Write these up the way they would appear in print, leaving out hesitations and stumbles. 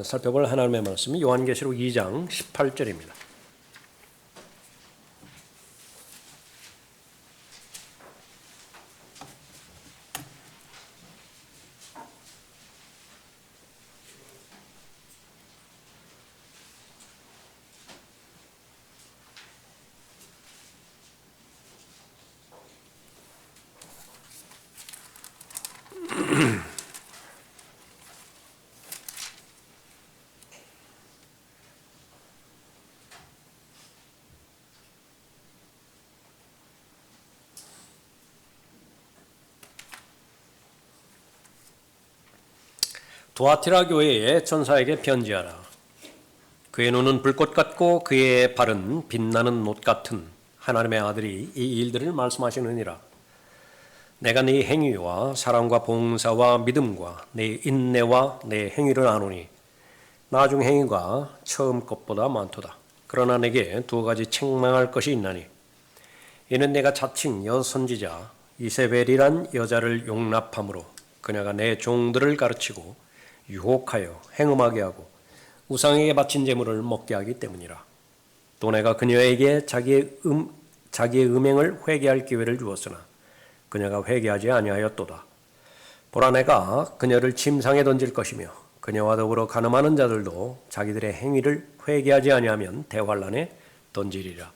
살펴볼 하나님의 말씀이 요한계시록 2장 18절입니다. 두아티라 교회의 천사에게 편지하라. 그의 눈은 불꽃 같고 그의 발은 빛나는 옷 같은 하나님의 아들이 이 일들을 말씀하시느니라. 내가 네 행위와 사랑과 봉사와 믿음과 네 인내와 네 행위를 아노니 나중 행위가 처음 것보다 많도다. 그러나 내게 두 가지 책망할 것이 있나니 이는 내가 자칭 여선지자 이세벨이란 여자를 용납함으로 그녀가 내 종들을 가르치고 유혹하여 행음하게 하고 우상에게 바친 제물을 먹게 하기 때문이라. 또 내가 그녀에게 자기의 음행을 회개할 기회를 주었으나 그녀가 회개하지 아니하였도다. 보라, 내가 그녀를 침상에 던질 것이며 그녀와 더불어 간음하는 자들도 자기들의 행위를 회개하지 아니하면 대환란에 던지리라.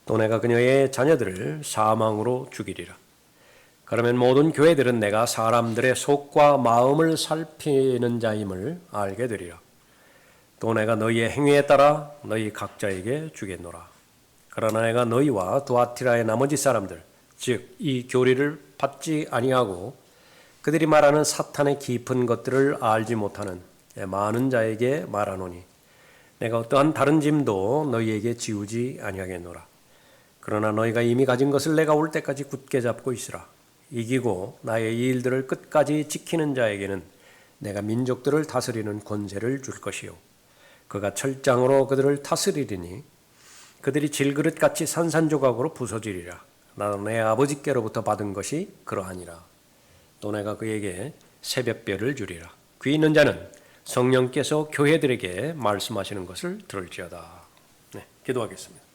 또 내가 그녀의 자녀들을 사망으로 죽이리라. 그러면 모든 교회들은 내가 사람들의 속과 마음을 살피는 자임을 알게 되리라. 또 내가 너희의 행위에 따라 너희 각자에게 주겠노라. 그러나 내가 너희와 두아티라의 나머지 사람들, 즉 이 교리를 받지 아니하고 그들이 말하는 사탄의 깊은 것들을 알지 못하는 많은 자에게 말하노니 내가 어떠한 다른 짐도 너희에게 지우지 아니하겠노라. 그러나 너희가 이미 가진 것을 내가 올 때까지 굳게 잡고 있으라. 이기고 나의 이 일들을 끝까지 지키는 자에게는 내가 민족들을 다스리는 권세를 줄 것이요 그가 철장으로 그들을 다스리리니 그들이 질그릇같이 산산조각으로 부서지리라. 나는 내 아버지께로부터 받은 것이 그러하니라. 또 내가 그에게 새벽별을 주리라. 귀 있는 자는 성령께서 교회들에게 말씀하시는 것을 들을지어다. 네, 기도하겠습니다.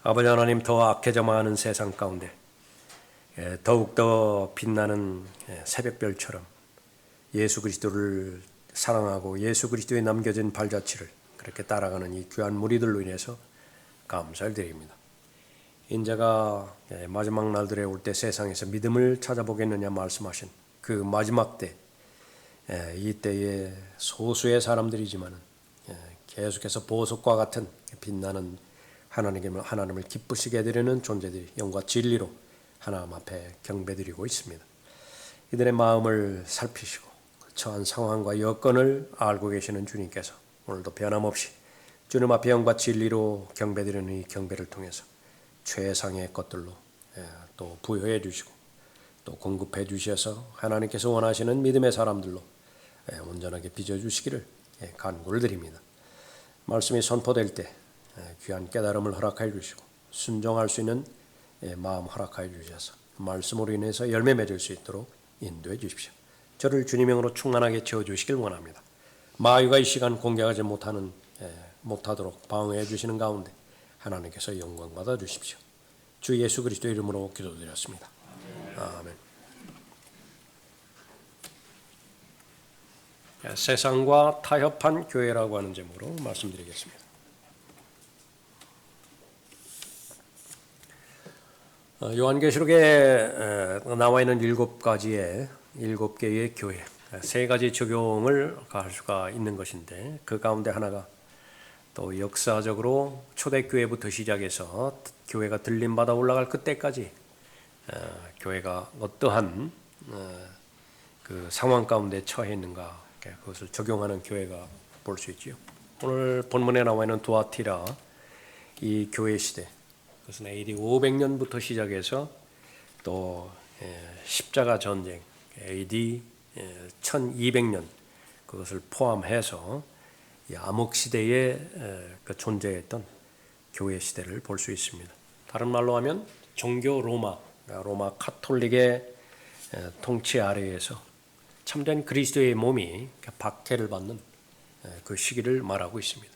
아버지 하나님, 더 악해져만 세상 가운데 더욱더 빛나는 새벽별처럼 예수 그리스도를 사랑하고 예수 그리스도에 남겨진 발자취를 그렇게 따라가는 이 귀한 무리들로 인해서 감사를 드립니다. 인자가 마지막 날들에 올 때 세상에서 믿음을 찾아보겠느냐 말씀하신 그 마지막 때, 이때에 소수의 사람들이지만 계속해서 보석과 같은 빛나는 하나님을 기쁘시게 해드리는 존재들이 영과 진리로 하나님 앞에 경배드리고 있습니다. 이들의 마음을 살피시고 처한 상황과 여건을 알고 계시는 주님께서 오늘도 변함없이 주님 앞에 영과 진리로 경배드리는 이 경배를 통해서 최상의 것들로 또 부여해 주시고 또 공급해 주셔서 하나님께서 원하시는 믿음의 사람들로 온전하게 빚어주시기를 간구를 드립니다. 말씀이 선포될 때 귀한 깨달음을 허락하여 주시고 순종할 수 있는 마음 허락하여 주셔서 말씀으로 인해서 열매 맺을 수 있도록 인도해 주십시오. 저를 주님의 영으로 충만하게 채워주시길 원합니다. 마귀가 이 시간 공격하지 못하도록 방어해 주시는 가운데 하나님께서 영광 받아 주십시오. 주 예수 그리스도 이름으로 기도드렸습니다. 아멘. 세상과 타협한 교회라고 하는 제목으로 말씀드리겠습니다. 요한계시록에 나와 있는 7개의 교회, 3가지 적용을 할 수가 있는 것인데 그 가운데 하나가 또 역사적으로 초대교회부터 시작해서 교회가 들림받아 올라갈 그때까지 교회가 어떠한 그 상황 가운데 처해 있는가 그것을 적용하는 교회가 볼 수 있지요. 오늘 본문에 나와 있는 두아티라 이 교회 시대, 그것은 AD 500년부터 시작해서 또 십자가 전쟁 AD 1200년 그것을 포함해서 이 암흑 시대에 그 존재했던 교회 시대를 볼 수 있습니다. 다른 말로 하면 종교 로마 카톨릭의 통치 아래에서 참된 그리스도의 몸이 박해를 받는 그 시기를 말하고 있습니다.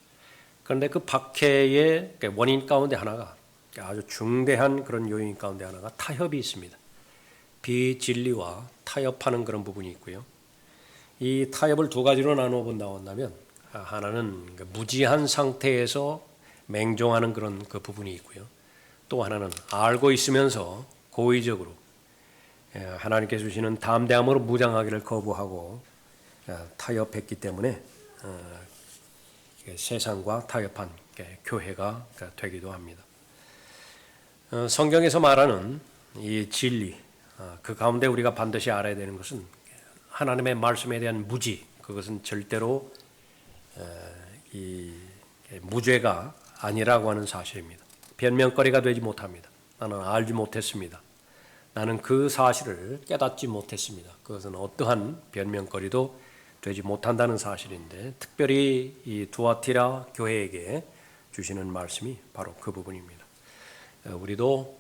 그런데 그 박해의 원인 가운데 하나가 아주 중대한 그런 요인 가운데 하나가 타협이 있습니다. 비진리와 타협하는 그런 부분이 있고요. 이 타협을 두 가지로 나누어 본다면 하나는 무지한 상태에서 맹종하는 그런 그 부분이 있고요. 또 하나는 알고 있으면서 고의적으로 하나님께서 주시는 담대함으로 무장하기를 거부하고 타협했기 때문에 세상과 타협한 교회가 되기도 합니다. 성경에서 말하는 이 진리, 그 가운데 우리가 반드시 알아야 되는 것은 하나님의 말씀에 대한 무지, 그것은 절대로 이 무죄가 아니라고 하는 사실입니다. 변명거리가 되지 못합니다. 나는 알지 못했습니다. 나는 그 사실을 깨닫지 못했습니다. 그것은 어떠한 변명거리도 되지 못한다는 사실인데, 특별히 이 두아티라 교회에게 주시는 말씀이 바로 그 부분입니다. 우리도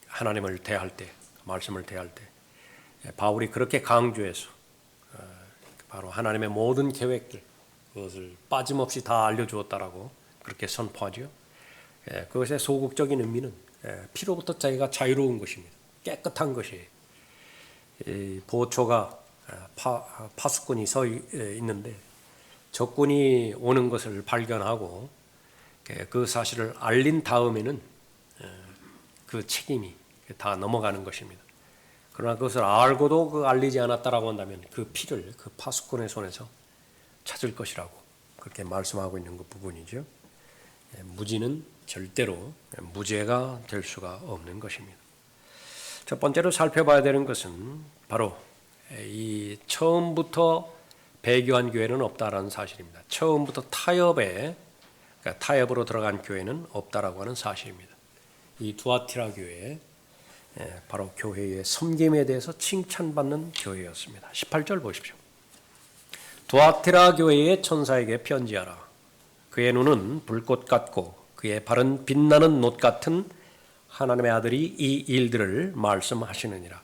하나님을 대할 때, 말씀을 대할 때 바울이 그렇게 강조해서 바로 하나님의 모든 계획들, 그것을 빠짐없이 다 알려주었다라고 그렇게 선포하죠. 그것의 소극적인 의미는 피로부터 자기가 자유로운 것입니다. 깨끗한 것이에요. 보초가 파수꾼이 서 있는데 적군이 오는 것을 발견하고 그 사실을 알린 다음에는 그 책임이 다 넘어가는 것입니다. 그러나 그것을 알고도 그 알리지 않았다라고 한다면 그 피를 그 파수꾼의 손에서 찾을 것이라고 그렇게 말씀하고 있는 그 부분이죠. 무지는 절대로 무죄가 될 수가 없는 것입니다. 첫 번째로 살펴봐야 되는 것은 바로 이 처음부터 배교한 교회는 없다라는 사실입니다. 처음부터 타협으로 들어간 교회는 없다라고 하는 사실입니다. 이 두아티라 교회, 바로 교회의 섬김에 대해서 칭찬받는 교회였습니다. 18절 보십시오. 두아티라 교회의 천사에게 편지하라. 그의 눈은 불꽃 같고 그의 발은 빛나는 놋 같은 하나님의 아들이 이 일들을 말씀하시느니라.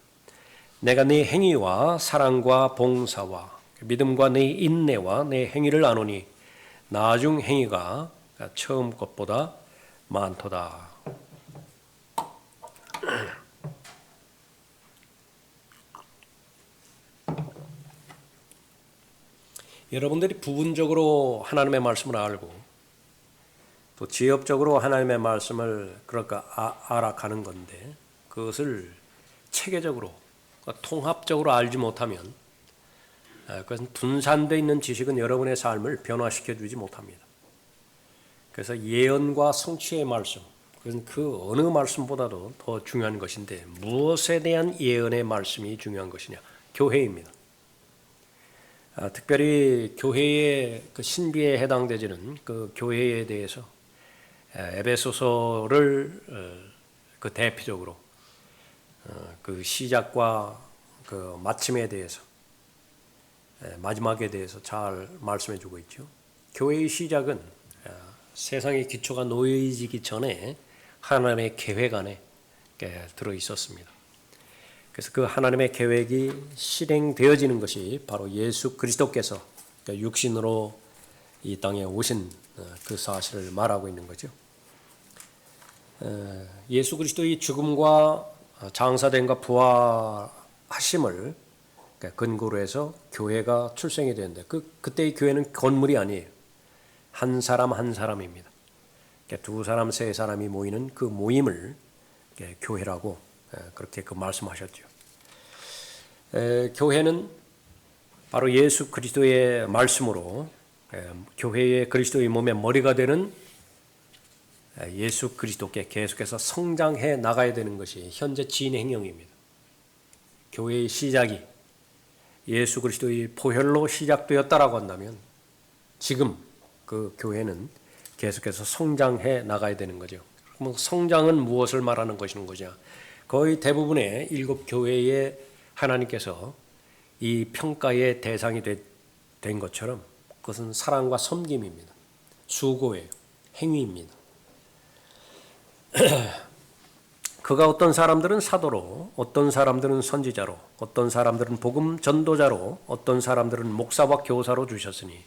내가 네 행위와 사랑과 봉사와 믿음과 네 인내와 네 행위를 아노니 나중 행위가 처음 것보다 많도다. 여러분들이 부분적으로 하나님의 말씀을 알고 또 지엽적으로 하나님의 말씀을 알아가는 건데, 그것을 체계적으로 통합적으로 알지 못하면 그것은 분산되어 있는 지식은 여러분의 삶을 변화시켜 주지 못합니다. 그래서 예언과 성취의 말씀, 그것은 그 어느 말씀보다도 더 중요한 것인데, 무엇에 대한 예언의 말씀이 중요한 것이냐? 교회입니다. 특별히 교회의 그 신비에 해당되지는 그 교회에 대해서 에베소서를 그 대표적으로 그 시작과 그 마침에 대해서, 마지막에 대해서 잘 말씀해 주고 있죠. 교회의 시작은 세상의 기초가 놓여지기 전에 하나님의 계획 안에 들어 있었습니다. 그래서 그 하나님의 계획이 실행되어지는 것이 바로 예수 그리스도께서 육신으로 이 땅에 오신 그 사실을 말하고 있는 거죠. 예수 그리스도의 죽음과 장사됨과 부활하심을 근거로 해서 교회가 출생이 되는데, 그때의 교회는 건물이 아니에요. 한 사람 한 사람입니다. 두 사람 세 사람이 모이는 그 모임을 교회라고 그렇게 말씀하셨죠. 교회는 바로 예수 그리스도의 말씀으로 교회의 그리스도의 몸의 머리가 되는 예수 그리스도께 계속해서 성장해 나가야 되는 것이 현재 진행형입니다. 교회의 시작이 예수 그리스도의 보혈로 시작되었다라고 한다면 지금 그 교회는 계속해서 성장해 나가야 되는 거죠. 그럼 성장은 무엇을 말하는 것이냐? 거의 대부분의 7교회에 하나님께서 이 평가의 대상이 된 것처럼 그것은 사랑과 섬김입니다. 수고예요. 행위입니다. 그가 어떤 사람들은 사도로, 어떤 사람들은 선지자로, 어떤 사람들은 복음 전도자로, 어떤 사람들은 목사와 교사로 주셨으니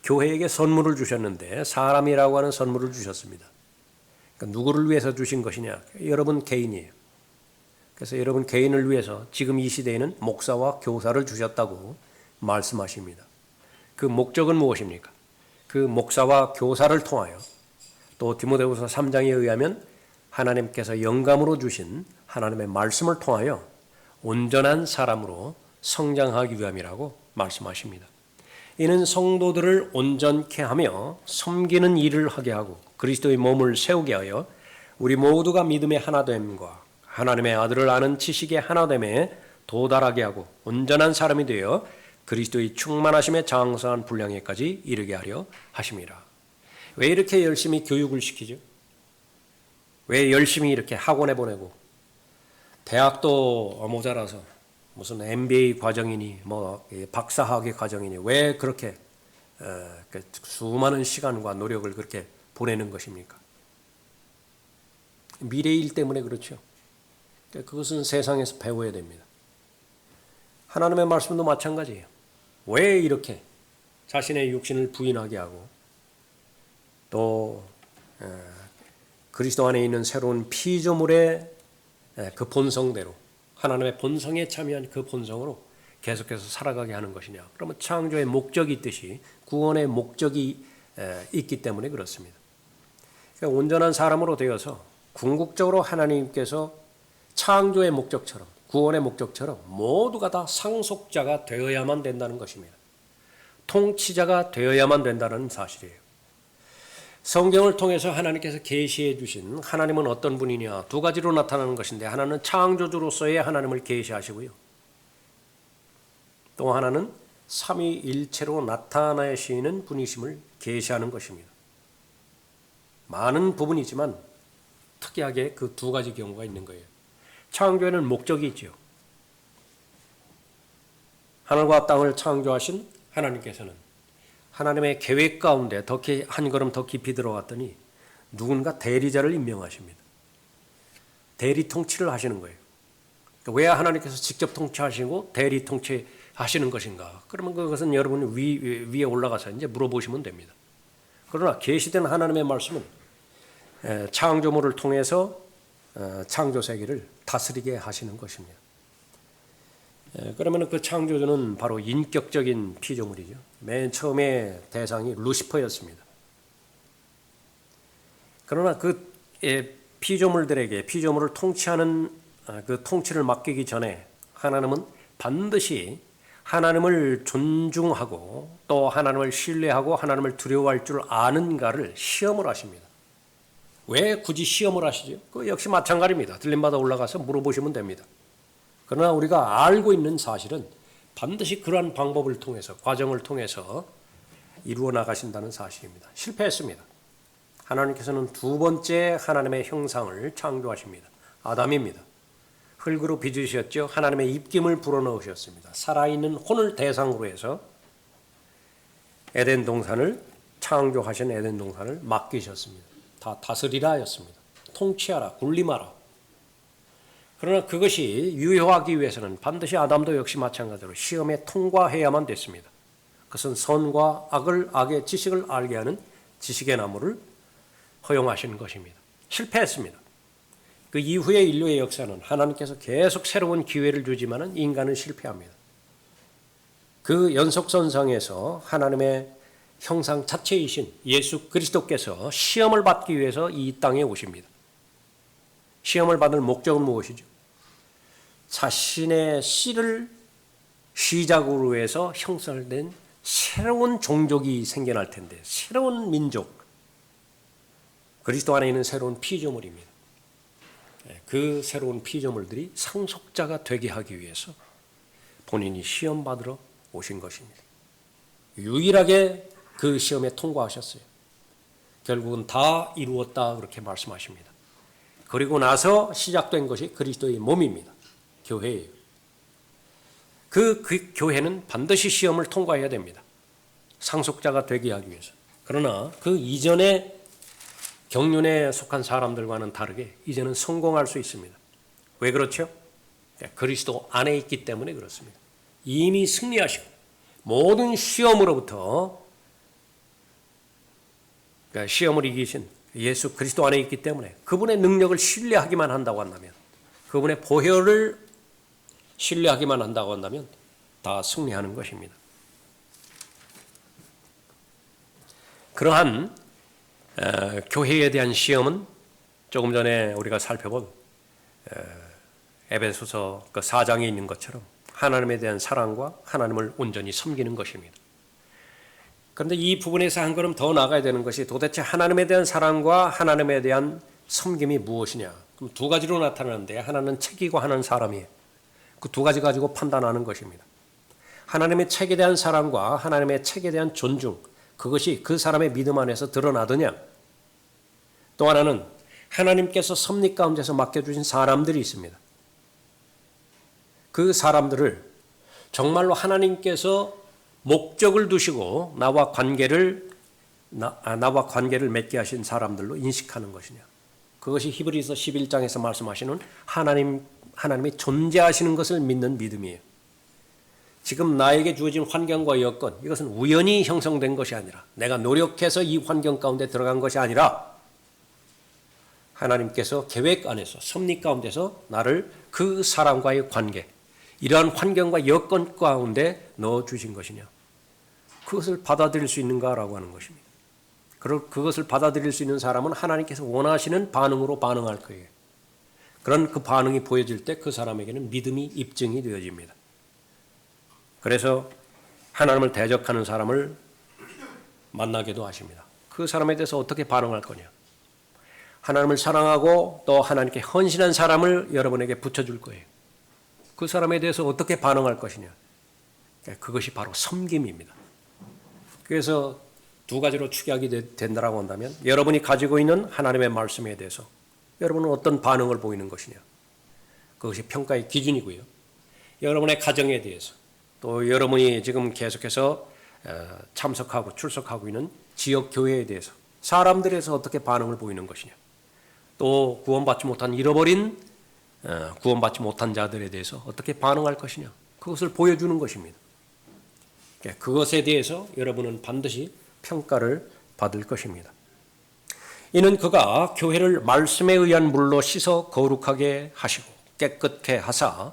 교회에게 선물을 주셨는데 사람이라고 하는 선물을 주셨습니다. 그러니까 누구를 위해서 주신 것이냐? 여러분 개인이에요. 그래서 여러분 개인을 위해서 지금 이 시대에는 목사와 교사를 주셨다고 말씀하십니다. 그 목적은 무엇입니까? 그 목사와 교사를 통하여 또 디모데후서 3장에 의하면 하나님께서 영감으로 주신 하나님의 말씀을 통하여 온전한 사람으로 성장하기 위함이라고 말씀하십니다. 이는 성도들을 온전케 하며 섬기는 일을 하게 하고 그리스도의 몸을 세우게 하여 우리 모두가 믿음의 하나됨과 하나님의 아들을 아는 지식의 하나됨에 도달하게 하고 온전한 사람이 되어 그리스도의 충만하심에 장성한 분량에까지 이르게 하려 하심이라. 왜 이렇게 열심히 교육을 시키죠? 왜 열심히 이렇게 학원에 보내고 대학도 모자라서 무슨 MBA 과정이니 뭐 박사학위 과정이니 왜 그렇게 수많은 시간과 노력을 그렇게 보내는 것입니까? 미래의 일 때문에 그렇죠. 그것은 세상에서 배워야 됩니다. 하나님의 말씀도 마찬가지예요. 왜 이렇게 자신의 육신을 부인하게 하고 또 그리스도 안에 있는 새로운 피조물의 그 본성대로 하나님의 본성에 참여한 그 본성으로 계속해서 살아가게 하는 것이냐? 그러면 창조의 목적이 있듯이 구원의 목적이 있기 때문에 그렇습니다. 그러니까 온전한 사람으로 되어서 궁극적으로 하나님께서 창조의 목적처럼 구원의 목적처럼 모두가 다 상속자가 되어야만 된다는 것입니다. 통치자가 되어야만 된다는 사실이에요. 성경을 통해서 하나님께서 계시해 주신 하나님은 어떤 분이냐 두 가지로 나타나는 것인데 하나는 창조주로서의 하나님을 계시하시고요. 또 하나는 삼위일체로 나타나시는 분이심을 계시하는 것입니다. 많은 부분이지만 특이하게 그 두 가지 경우가 있는 거예요. 창조에는 목적이 있죠. 하늘과 땅을 창조하신 하나님께서는 하나님의 계획 가운데 한 걸음 더 깊이 들어갔더니 누군가 대리자를 임명하십니다. 대리 통치를 하시는 거예요. 왜 하나님께서 직접 통치하시고 대리 통치하시는 것인가? 그러면 그것은 여러분이 위에 올라가서 이제 물어보시면 됩니다. 그러나 계시된 하나님의 말씀은 창조물을 통해서 창조 세계를 다스리게 하시는 것입니다. 그러면 그 창조주는 바로 인격적인 피조물이죠. 맨 처음에 대상이 루시퍼였습니다. 그러나 그 피조물들에게 피조물을 통치하는 그 통치를 맡기기 전에 하나님은 반드시 하나님을 존중하고 또 하나님을 신뢰하고 하나님을 두려워할 줄 아는가를 시험을 하십니다. 왜 굳이 시험을 하시죠? 그 역시 마찬가지입니다. 들림받아 올라가서 물어보시면 됩니다. 그러나 우리가 알고 있는 사실은 반드시 그러한 방법을 통해서 과정을 통해서 이루어 나가신다는 사실입니다. 실패했습니다. 하나님께서는 두 번째 하나님의 형상을 창조하십니다. 아담입니다. 흙으로 빚으셨죠. 하나님의 입김을 불어넣으셨습니다. 살아있는 혼을 대상으로 해서 에덴 동산을 창조하신 에덴 동산을 맡기셨습니다. 다 다스리라 하였습니다. 통치하라, 군림하라. 그러나 그것이 유효하기 위해서는 반드시 아담도 역시 마찬가지로 시험에 통과해야만 됐습니다. 그것은 선과 악의 지식을 알게 하는 지식의 나무를 허용하시는 것입니다. 실패했습니다. 그 이후의 인류의 역사는 하나님께서 계속 새로운 기회를 주지만은 인간은 실패합니다. 그 연속선상에서 하나님의 형상 자체이신 예수 그리스도께서 시험을 받기 위해서 이 땅에 오십니다. 시험을 받을 목적은 무엇이죠? 자신의 씨를 시작으로 해서 형성된 새로운 종족이 생겨날 텐데 새로운 민족, 그리스도 안에 있는 새로운 피조물입니다. 그 새로운 피조물들이 상속자가 되게 하기 위해서 본인이 시험 받으러 오신 것입니다. 유일하게 그 시험에 통과하셨어요. 결국은 다 이루었다 그렇게 말씀하십니다. 그리고 나서 시작된 것이 그리스도의 몸입니다. 교회예요. 그 교회는 반드시 시험을 통과해야 됩니다. 상속자가 되게 하기 위해서. 그러나 그 이전에 경륜에 속한 사람들과는 다르게 이제는 성공할 수 있습니다. 왜 그렇죠? 그리스도 안에 있기 때문에 그렇습니다. 이미 승리하시고 모든 시험으로부터, 그러니까 시험을 이기신 예수 그리스도 안에 있기 때문에 그분의 능력을 신뢰하기만 한다고 한다면, 그분의 보혈을 신뢰하기만 한다고 한다면 다 승리하는 것입니다. 그러한 교회에 대한 시험은 조금 전에 우리가 살펴본 에베소서 그 4장에 있는 것처럼 하나님에 대한 사랑과 하나님을 온전히 섬기는 것입니다. 그런데 이 부분에서 한 걸음 더 나가야 되는 것이 도대체 하나님에 대한 사랑과 하나님에 대한 섬김이 무엇이냐. 그럼 두 가지로 나타나는데 하나는 책이고 하나는 사람이에요. 그 두 가지 가지고 판단하는 것입니다. 하나님의 책에 대한 사랑과 하나님의 책에 대한 존중, 그것이 그 사람의 믿음 안에서 드러나더냐. 또 하나는 하나님께서 섭리 가운데서 맡겨주신 사람들이 있습니다. 그 사람들을 정말로 하나님께서 목적을 두시고 나와 관계를 맺게 하신 사람들로 인식하는 것이냐. 그것이 히브리서 11장에서 말씀하시는 하나님이 존재하시는 것을 믿는 믿음이에요. 지금 나에게 주어진 환경과 여건, 이것은 우연히 형성된 것이 아니라 내가 노력해서 이 환경 가운데 들어간 것이 아니라 하나님께서 계획 안에서 섭리 가운데서 나를 그 사람과의 관계, 이러한 환경과 여건 가운데 넣어주신 것이냐. 그것을 받아들일 수 있는가라고 하는 것입니다. 그것을 받아들일 수 있는 사람은 하나님께서 원하시는 반응으로 반응할 거예요. 그런 그 반응이 보여질 때 그 사람에게는 믿음이 입증이 되어집니다. 그래서 하나님을 대적하는 사람을 만나게도 하십니다. 그 사람에 대해서 어떻게 반응할 거냐. 하나님을 사랑하고 또 하나님께 헌신한 사람을 여러분에게 붙여줄 거예요. 그 사람에 대해서 어떻게 반응할 것이냐. 그것이 바로 섬김입니다. 그래서 두 가지로 축약이 된다고 한다면 여러분이 가지고 있는 하나님의 말씀에 대해서 여러분은 어떤 반응을 보이는 것이냐. 그것이 평가의 기준이고요. 여러분의 가정에 대해서 또 여러분이 지금 계속해서 참석하고 출석하고 있는 지역 교회에 대해서 사람들에서 어떻게 반응을 보이는 것이냐. 또 구원받지 못한 자들에 대해서 어떻게 반응할 것이냐. 그것을 보여주는 것입니다. 그것에 대해서 여러분은 반드시 평가를 받을 것입니다. 이는 그가 교회를 말씀에 의한 물로 씻어 거룩하게 하시고 깨끗게 하사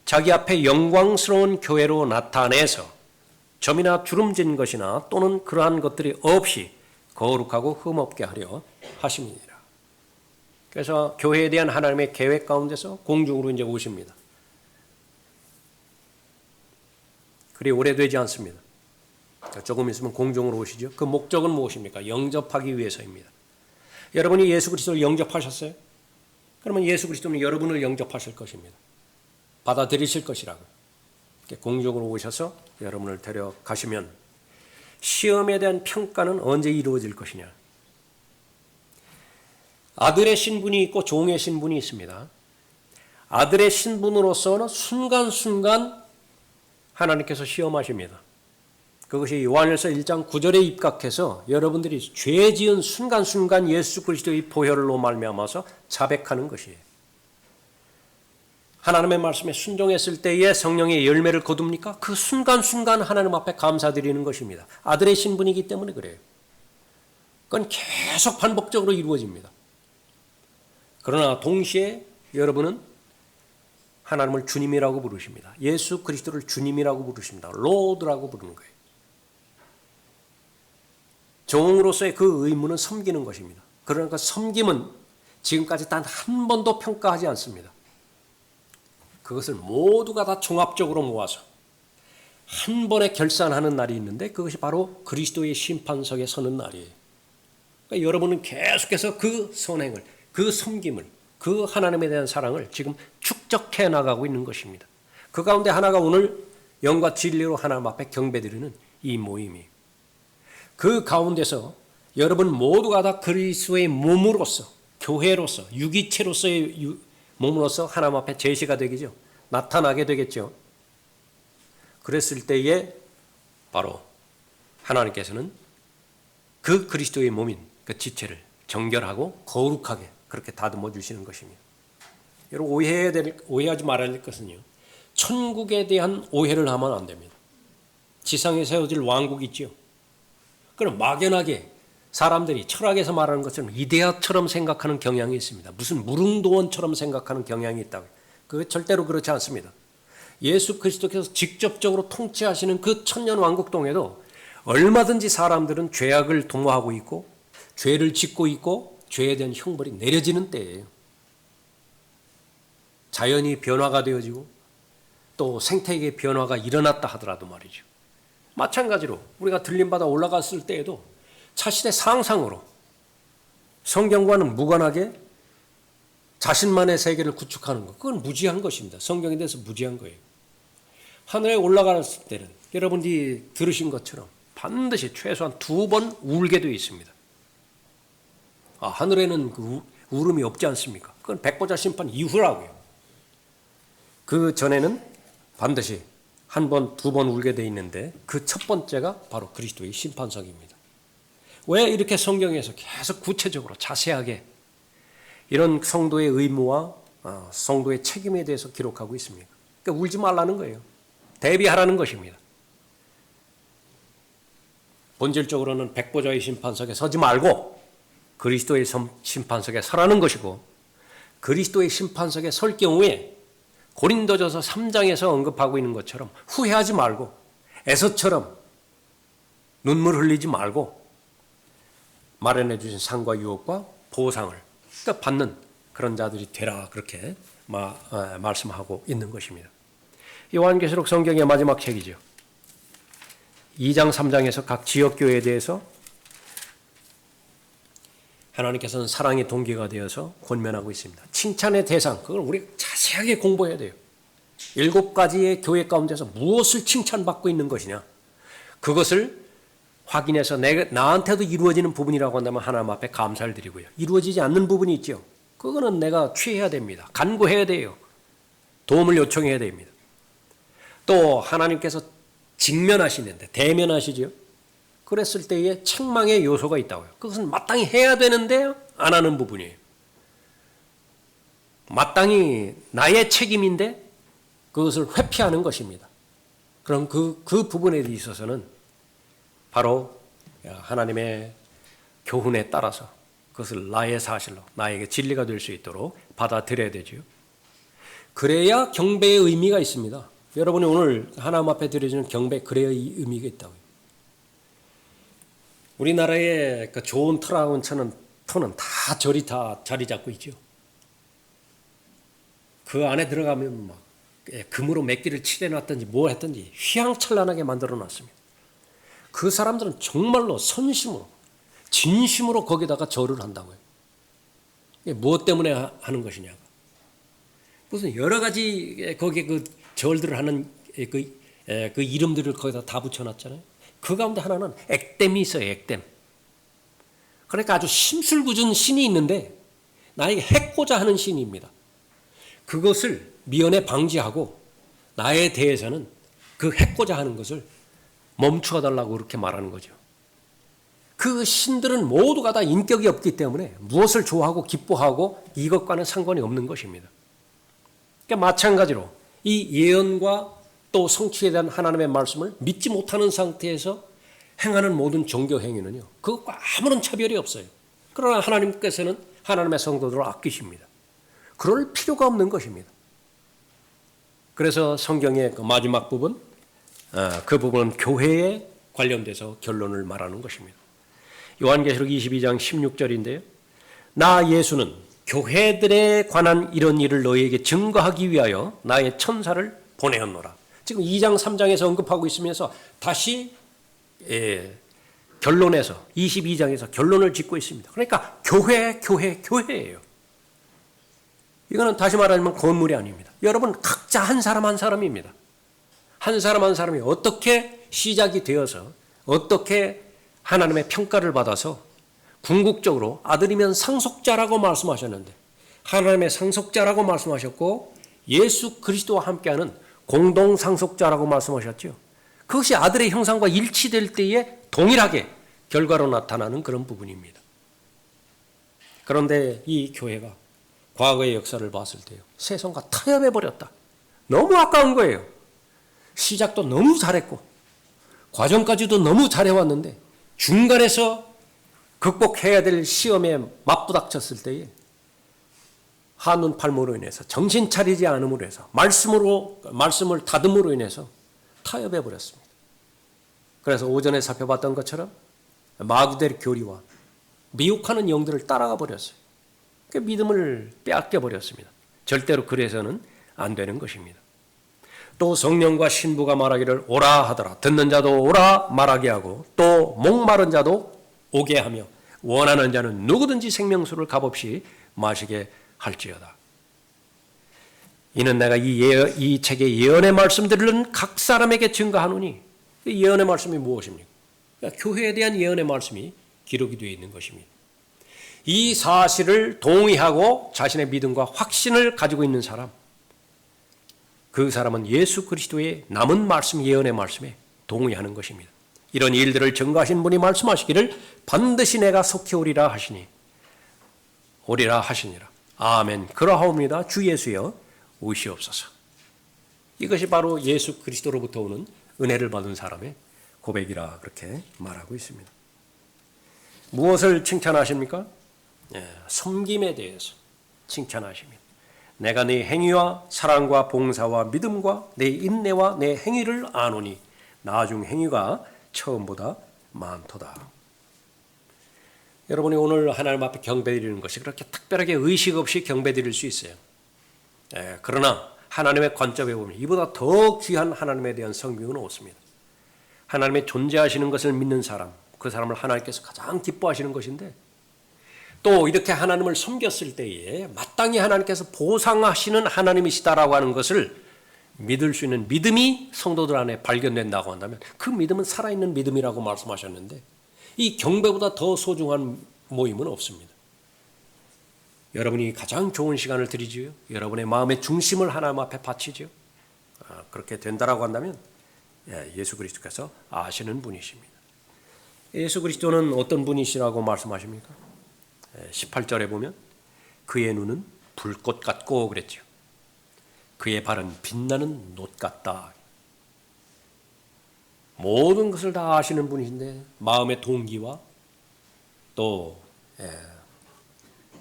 자기 앞에 영광스러운 교회로 나타내서 점이나 주름진 것이나 또는 그러한 것들이 없이 거룩하고 흠없게 하려 하심이니라. 그래서 교회에 대한 하나님의 계획 가운데서 공중으로 이제 오십니다. 그리 오래되지 않습니다. 조금 있으면 공중으로 오시죠. 그 목적은 무엇입니까? 영접하기 위해서입니다. 여러분이 예수 그리스도를 영접하셨어요? 그러면 예수 그리스도는 여러분을 영접하실 것입니다. 받아들이실 것이라고. 공중으로 오셔서 여러분을 데려가시면 시험에 대한 평가는 언제 이루어질 것이냐. 아들의 신분이 있고 종의 신분이 있습니다. 아들의 신분으로서는 순간순간 하나님께서 시험하십니다. 그것이 요한일서 1장 9절에 입각해서 여러분들이 죄 지은 순간순간 예수 그리스도의 보혈로 말미암아서 자백하는 것이에요. 하나님의 말씀에 순종했을 때에 성령의 열매를 거둡니까? 그 순간순간 하나님 앞에 감사드리는 것입니다. 아들의 신분이기 때문에 그래요. 그건 계속 반복적으로 이루어집니다. 그러나 동시에 여러분은 하나님을 주님이라고 부르십니다. 예수 그리스도를 주님이라고 부르십니다. 로드라고 부르는 거예요. 종으로서의 그 의무는 섬기는 것입니다. 그러니까 섬김은 지금까지 단 한 번도 평가하지 않습니다. 그것을 모두가 다 종합적으로 모아서 한 번에 결산하는 날이 있는데 그것이 바로 그리스도의 심판석에 서는 날이에요. 그러니까 여러분은 계속해서 그 선행을, 그 섬김을, 그 하나님에 대한 사랑을 지금 축적해 나가고 있는 것입니다. 그 가운데 하나가 오늘 영과 진리로 하나님 앞에 경배드리는 이 모임이에요. 그 가운데서 여러분 모두가 다 그리스도의 몸으로서, 교회로서, 유기체로서의 몸으로서 하나님 앞에 제시가 되겠죠. 나타나게 되겠죠. 그랬을 때에 바로 하나님께서는 그 그리스도의 몸인 그 지체를 정결하고 거룩하게 그렇게 다듬어 주시는 것입니다. 여러분 오해하지 말아야 될 것은요. 천국에 대한 오해를 하면 안 됩니다. 지상에 세워질 왕국 있죠. 그럼 막연하게 사람들이 철학에서 말하는 것처럼 이데아처럼 생각하는 경향이 있습니다. 무슨 무릉도원처럼 생각하는 경향이 있다고요. 그게 절대로 그렇지 않습니다. 예수 그리스도께서 직접적으로 통치하시는 그 천년 왕국 동에도 얼마든지 사람들은 죄악을 도모하고 있고 죄를 짓고 있고 죄에 대한 형벌이 내려지는 때예요. 자연이 변화가 되어지고 또 생태계의 변화가 일어났다 하더라도 말이죠. 마찬가지로 우리가 들림받아 올라갔을 때에도 자신의 상상으로 성경과는 무관하게 자신만의 세계를 구축하는 것, 그건 무지한 것입니다. 성경에 대해서 무지한 거예요. 하늘에 올라갔을 때는 여러분이 들으신 것처럼 반드시 최소한 2번 울게 되어 있습니다. 하늘에는 그 울음이 없지 않습니까? 그건 백보자 심판 이후라고요. 그 전에는 반드시 1번, 2번 울게 되어 있는데 그 첫 번째가 바로 그리스도의 심판석입니다. 왜 이렇게 성경에서 계속 구체적으로 자세하게 이런 성도의 의무와 성도의 책임에 대해서 기록하고 있습니까? 그러니까 울지 말라는 거예요. 대비하라는 것입니다. 본질적으로는 백보자의 심판석에 서지 말고 그리스도의 심판석에 서라는 것이고, 그리스도의 심판석에 설 경우에 고린도전서 3장에서 언급하고 있는 것처럼 후회하지 말고 에서처럼 눈물 흘리지 말고 마련해 주신 상과 유업과 보상을 받는 그런 자들이 되라, 그렇게 말씀하고 있는 것입니다. 요한계시록 성경의 마지막 책이죠. 2장 3장에서 각 지역교회에 대해서 하나님께서는 사랑의 동기가 되어서 권면하고 있습니다. 칭찬의 대상, 그걸 우리가 자세하게 공부해야 돼요. 7가지의 교회 가운데서 무엇을 칭찬받고 있는 것이냐, 그것을 확인해서 나한테도 이루어지는 부분이라고 한다면 하나님 앞에 감사를 드리고요. 이루어지지 않는 부분이 있죠. 그거는 내가 취해야 됩니다. 간구해야 돼요. 도움을 요청해야 됩니다. 또 하나님께서 직면하시는데 대면하시죠. 그랬을 때에 책망의 요소가 있다고요. 그것은 마땅히 해야 되는데 안 하는 부분이에요. 마땅히 나의 책임인데 그것을 회피하는 것입니다. 그럼 그 부분에 있어서는 바로 하나님의 교훈에 따라서 그것을 나의 사실로, 나에게 진리가 될 수 있도록 받아들여야 되죠. 그래야 경배의 의미가 있습니다. 여러분이 오늘 하나님 앞에 드려지는 경배, 그래야 이 의미가 있다고요. 우리나라의 그 좋은 터라운 터는 다 절이 다 자리 잡고 있죠. 그 안에 들어가면 막 금으로 몇기를 칠해놨든지 뭐 했든지 휘황찬란하게 만들어 놨습니다. 그 사람들은 정말로 선심으로, 진심으로 거기다가 절을 한다고요. 무엇 때문에 하는 것이냐고. 무슨 여러 가지 거기에 그 절들을 하는 그 이름들을 거기다 다 붙여놨잖아요. 그 가운데 하나는 액땜이 있어요, 액땜. 그러니까 아주 심술궂은 신이 있는데 나에게 해코자 하는 신입니다. 그것을 미연에 방지하고 나에 대해서는 그 해코자 하는 것을 멈추어 달라고 그렇게 말하는 거죠. 그 신들은 모두가 다 인격이 없기 때문에 무엇을 좋아하고 기뻐하고 이것과는 상관이 없는 것입니다. 그러니까 마찬가지로 이 예언과 또 성취에 대한 하나님의 말씀을 믿지 못하는 상태에서 행하는 모든 종교 행위는요, 그것과 아무런 차별이 없어요. 그러나 하나님께서는 하나님의 성도들을 아끼십니다. 그럴 필요가 없는 것입니다. 그래서 성경의 그 마지막 부분, 그 부분은 교회에 관련돼서 결론을 말하는 것입니다. 요한계시록 22장 16절인데요. 나 예수는 교회들에 관한 이런 일을 너희에게 증거하기 위하여 나의 천사를 보내었노라. 지금 2장 3장에서 언급하고 있으면서 다시 결론에서 22장에서 결론을 짓고 있습니다. 그러니까 교회예요. 이거는 다시 말하면 건물이 아닙니다. 여러분 각자 한 사람 한 사람입니다. 한 사람 한 사람이 어떻게 시작이 되어서 어떻게 하나님의 평가를 받아서 궁극적으로 아들이면 상속자라고 말씀하셨는데 하나님의 상속자라고 말씀하셨고 예수 그리스도와 함께하는 공동 상속자라고 말씀하셨죠. 그것이 아들의 형상과 일치될 때에 동일하게 결과로 나타나는 그런 부분입니다. 그런데 이 교회가 과거의 역사를 봤을 때요, 세상과 타협해버렸다. 너무 아까운 거예요. 시작도 너무 잘했고 과정까지도 너무 잘해왔는데 중간에서 극복해야 될 시험에 맞부닥쳤을 때에 한눈 팔므로 인해서 정신 차리지 않음으로 해서 말씀을 다듬으로 인해서 타협해버렸습니다. 그래서 오전에 살펴봤던 것처럼 마구될 교리와 미혹하는 영들을 따라가 버렸어요. 그 믿음을 빼앗겨 버렸습니다. 절대로 그래서는 안 되는 것입니다. 또 성령과 신부가 말하기를 오라 하더라. 듣는 자도 오라 말하게 하고 또 목마른 자도 오게 하며 원하는 자는 누구든지 생명수를 값없이 마시게 할지어다. 이는 내가 이 책의 예언의 말씀들은 각 사람에게 증거하노니, 이 예언의 말씀이 무엇입니까? 그러니까 교회에 대한 예언의 말씀이 기록이 되어 있는 것입니다. 이 사실을 동의하고 자신의 믿음과 확신을 가지고 있는 사람, 그 사람은 예수 그리스도의 남은 말씀, 예언의 말씀에 동의하는 것입니다. 이런 일들을 증거하신 분이 말씀하시기를 반드시 내가 속히 오리라 하시니라. 아멘. 그러하옵니다. 주 예수여 오시옵소서. 이것이 바로 예수 그리스도로부터 오는 은혜를 받은 사람의 고백이라 그렇게 말하고 있습니다. 무엇을 칭찬하십니까? 섬김에 대해서 칭찬하십니다. 내가 네 행위와 사랑과 봉사와 믿음과 내 인내와 내 행위를 아노니 나중 행위가 처음보다 많도다. 여러분이 오늘 하나님 앞에 경배드리는 것이 그렇게 특별하게 의식 없이 경배드릴 수 있어요. 그러나 하나님의 관점에 보면 이보다 더 귀한 하나님에 대한 성경은 없습니다. 하나님의 존재하시는 것을 믿는 사람, 그 사람을 하나님께서 가장 기뻐하시는 것인데, 또 이렇게 하나님을 섬겼을 때에 마땅히 하나님께서 보상하시는 하나님이시다라고 하는 것을 믿을 수 있는 믿음이 성도들 안에 발견된다고 한다면 그 믿음은 살아있는 믿음이라고 말씀하셨는데, 이 경배보다 더 소중한 모임은 없습니다. 여러분이 가장 좋은 시간을 드리지요. 여러분의 마음의 중심을 하나님 앞에 바치죠. 그렇게 된다라고 한다면 예수 그리스도께서 아시는 분이십니다. 예수 그리스도는 어떤 분이시라고 말씀하십니까? 18절에 보면 그의 눈은 불꽃 같고 그랬죠. 그의 발은 빛나는 놋 같다. 모든 것을 다 아시는 분이신데 마음의 동기와 또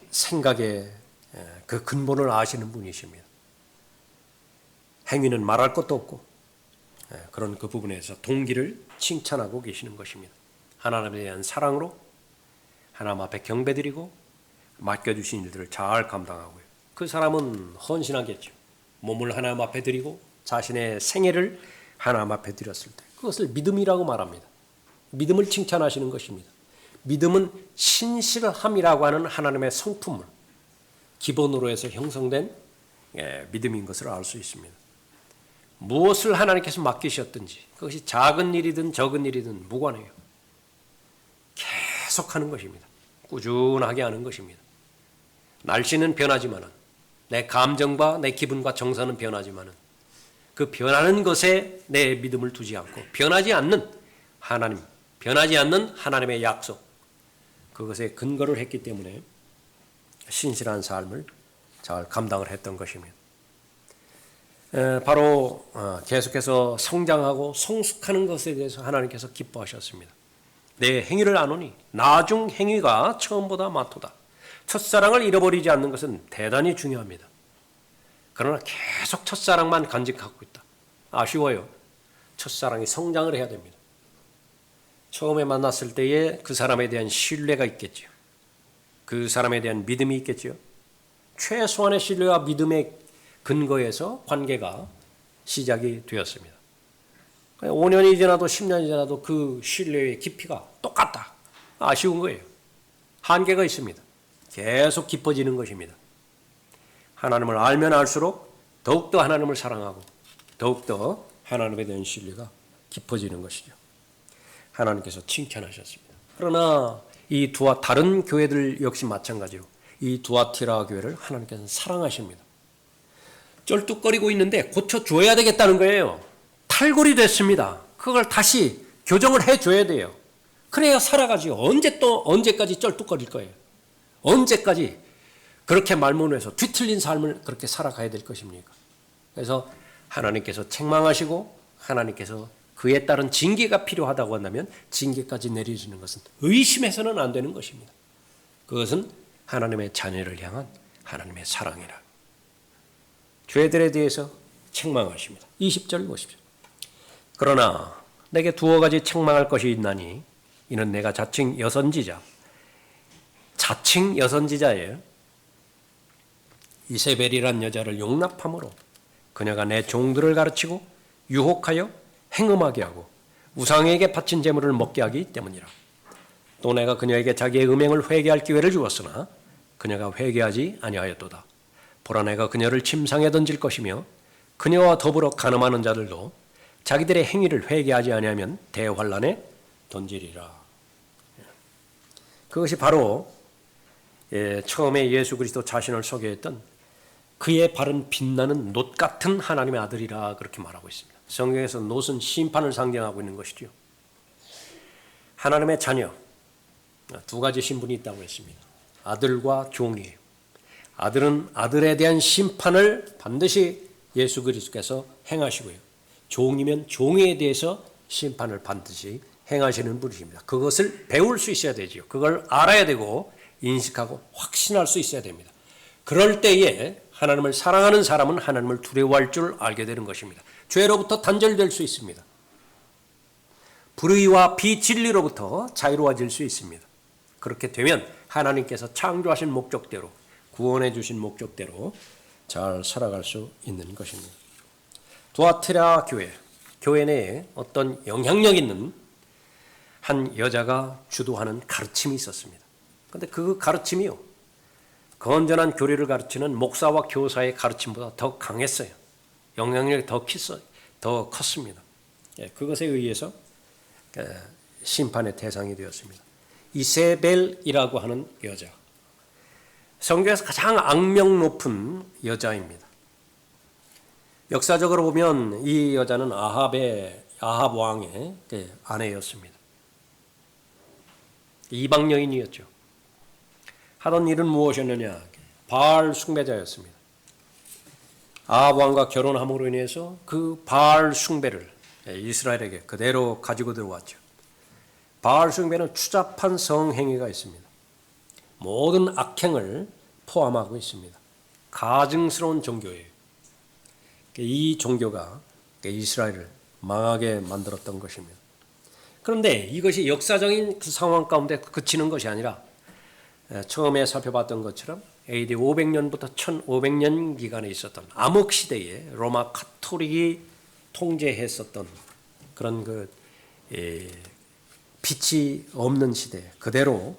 생각의 그 근본을 아시는 분이십니다. 행위는 말할 것도 없고 그런 그 부분에서 동기를 칭찬하고 계시는 것입니다. 하나님에 대한 사랑으로 하나님 앞에 경배드리고 맡겨주신 일들을 잘 감당하고요. 그 사람은 헌신하겠죠. 몸을 하나님 앞에 드리고 자신의 생애를 하나님 앞에 드렸을 때 그것을 믿음이라고 말합니다. 믿음을 칭찬하시는 것입니다. 믿음은 신실함이라고 하는 하나님의 성품을 기본으로 해서 형성된 믿음인 것을 알 수 있습니다. 무엇을 하나님께서 맡기셨든지 그것이 작은 일이든 적은 일이든 무관해요. 계속하는 것입니다. 꾸준하게 하는 것입니다. 날씨는 변하지만은 내 감정과 내 기분과 정서는 변하지만은 그 변하는 것에 내 믿음을 두지 않고 변하지 않는 하나님, 변하지 않는 하나님의 약속, 그것에 근거를 했기 때문에 신실한 삶을 잘 감당을 했던 것입니다. 바로 계속해서 성장하고 성숙하는 것에 대해서 하나님께서 기뻐하셨습니다. 내 행위를 아노니 나중 행위가 처음보다 많도다. 첫사랑을 잃어버리지 않는 것은 대단히 중요합니다. 그러나 계속 첫사랑만 간직하고 있다. 아쉬워요. 첫사랑이 성장을 해야 됩니다. 처음에 만났을 때에 그 사람에 대한 신뢰가 있겠죠. 그 사람에 대한 믿음이 있겠죠. 최소한의 신뢰와 믿음의 근거에서 관계가 시작이 되었습니다. 5년이 지나도 10년이 지나도 그 신뢰의 깊이가 똑같다. 아쉬운 거예요. 한계가 있습니다. 계속 깊어지는 것입니다. 하나님을 알면 알수록 더욱더 하나님을 사랑하고 더욱더 하나님에 대한 신뢰가 깊어지는 것이죠. 하나님께서 칭찬하셨습니다. 그러나 이 두아 다른 교회들 역시 마찬가지로 이 두아티라 교회를 하나님께서는 사랑하십니다. 쩔뚝거리고 있는데 고쳐줘야 되겠다는 거예요. 탈골이 됐습니다. 그걸 다시 교정을 해줘야 돼요. 그래야 살아가지. 언제까지 쩔뚝거릴 거예요. 언제까지 그렇게 말문에서 뒤틀린 삶을 그렇게 살아가야 될 것입니까? 그래서 하나님께서 책망하시고 하나님께서 그에 따른 징계가 필요하다고 한다면 징계까지 내리시는 것은 의심해서는 안 되는 것입니다. 그것은 하나님의 자녀를 향한 하나님의 사랑이라. 죄들에 대해서 책망하십니다. 20절 보십시오. 그러나 내게 두어 가지 책망할 것이 있나니 이는 내가 자칭 여선지자예요. 이세벨이란 여자를 용납함으로 그녀가 내 종들을 가르치고 유혹하여 행음하게 하고 우상에게 바친 제물을 먹게 하기 때문이라. 또 내가 그녀에게 자기의 음행을 회개할 기회를 주었으나 그녀가 회개하지 아니하였도다. 보라, 내가 그녀를 침상에 던질 것이며 그녀와 더불어 간음하는 자들도 자기들의 행위를 회개하지 아니하면 대환란에 던지리라. 그것이 바로 처음에 예수 그리스도 자신을 소개했던 그의 발은 빛나는 놋 같은 하나님의 아들이라 그렇게 말하고 있습니다. 성경에서 놋은 심판을 상징하고 있는 것이죠. 하나님의 자녀, 두 가지 신분이 있다고 했습니다. 아들과 종이에요. 아들은 아들에 대한 심판을 반드시 예수 그리스도께서 행하시고요. 종이면 종에 대해서 심판을 반드시 행하시는 분이십니다. 그것을 배울 수 있어야 되죠. 그걸 알아야 되고 인식하고 확신할 수 있어야 됩니다. 그럴 때에 하나님을 사랑하는 사람은 하나님을 두려워할 줄 알게 되는 것입니다. 죄로부터 단절될 수 있습니다. 불의와 비진리로부터 자유로워질 수 있습니다. 그렇게 되면 하나님께서 창조하신 목적대로, 구원해 주신 목적대로 잘 살아갈 수 있는 것입니다. 두아티라 교회 내에 어떤 영향력 있는 한 여자가 주도하는 가르침이 있었습니다. 그런데 그 가르침이요, 건전한 교리를 가르치는 목사와 교사의 가르침보다 더 강했어요. 영향력이 더 컸습니다. 그것에 의해서 심판의 대상이 되었습니다. 이세벨이라고 하는 여자, 성경에서 가장 악명 높은 여자입니다. 역사적으로 보면 이 여자는 아합 왕의 아내였습니다. 이방 여인이었죠. 하던 일은 무엇이었느냐? 바알 숭배자였습니다. 아합 왕과 결혼함으로 인해서 그 바알 숭배를 이스라엘에게 그대로 가지고 들어왔죠. 바알 숭배는 추잡한 성행위가 있습니다. 모든 악행을 포함하고 있습니다. 가증스러운 종교예요. 이 종교가 이스라엘을 망하게 만들었던 것입니다. 그런데 이것이 역사적인 그 상황 가운데 그치는 것이 아니라 처음에 살펴봤던 것처럼 AD 500년부터 1500년 기간에 있었던 암흑 시대에 로마 카톨릭이 통제했었던 그런 빛이 없는 시대 그대로